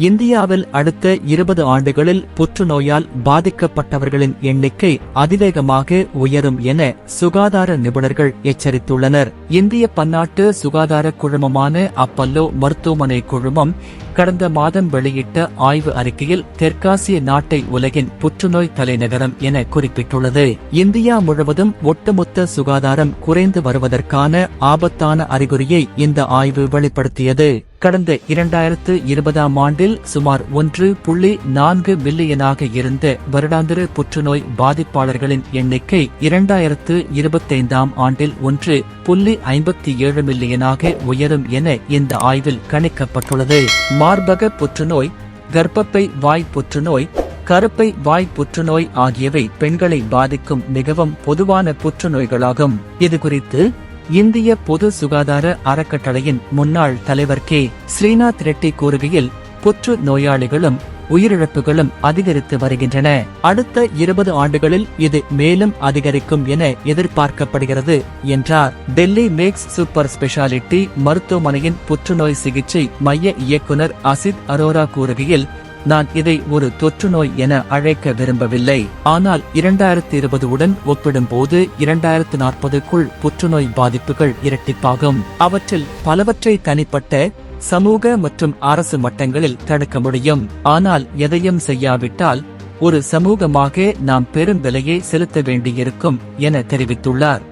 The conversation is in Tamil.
இந்தியாவில் அடுத்த 20 ஆண்டுகளில் புற்றுநோயால் பாதிக்கப்பட்டவர்களின் எண்ணிக்கை அதிவேகமாக உயரும் என சுகாதார நிபுணர்கள் எச்சரித்துள்ளனர். இந்திய பன்னாட்டு சுகாதார குழுமமான அப்பல்லோ மருத்துவமனை குழுமம் கடந்த மாதம் வெளியிட்ட ஆய்வு அறிக்கையில் தெற்காசிய நாட்டை உலகின் புற்றுநோய் தலைநகரம் என குறிப்பிட்டுள்ளது. இந்தியா முழுவதும் ஒட்டுமொத்த சுகாதாரம் குறைந்து வருவதற்கான ஆபத்தான அறிகுறியை இந்த ஆய்வு வெளிப்படுத்தியது. கடந்த 2020ஆம் ஆண்டில் சுமார் 1.4 மில்லியனாக இருந்த வருடாந்திர புற்றுநோய் பாதிப்பாளர்களின் எண்ணிக்கை 2025ஆம் ஆண்டில் 1.57 மில்லியனாக உயரும் என இந்த ஆய்வில் கணிக்கப்பட்டுள்ளது. மார்பக புற்றுநோய், கர்ப்பப்பை வாய் புற்றுநோய், கருப்பை வாய் புற்றுநோய் ஆகியவை பெண்களை பாதிக்கும் மிகவும் பொதுவான புற்றுநோய்களாகும். இதுகுறித்து இந்திய பொது சுகாதார அறக்கட்டளையின் முன்னாள் தலைவர் கே. ஸ்ரீநாத் ரெட்டி கூறுகையில், புற்று நோயாளிகளும் உயிரிழப்புகளும் அதிகரித்து வருகின்றன. அடுத்த 20 ஆண்டுகளில் இது மேலும் அதிகரிக்கும் என எதிர்பார்க்கப்படுகிறது என்றார். டெல்லி மேக்ஸ் சூப்பர் ஸ்பெஷாலிட்டி மருத்துவமனையின் புற்றுநோய் சிகிச்சை மைய இயக்குனர் அசித் அரோரா கூறுகையில், நான் இதை ஒரு தொற்றுநோய் என அழைக்க விரும்பவில்லை. ஆனால் 2020 உடன் ஒப்பிடும்போது 2040க்குள் புற்றுநோய் பாதிப்புகள் இரட்டிப்பாகும். அவற்றில் பலவற்றை தனிப்பட்ட, சமூக மற்றும் அரசு மட்டங்களில் தடுக்க முடியும். ஆனால் எதையும் செய்யாவிட்டால் ஒரு சமூகமாக நாம் பெரும் விலையை செலுத்த வேண்டியிருக்கும் என தெரிவித்துள்ளார்.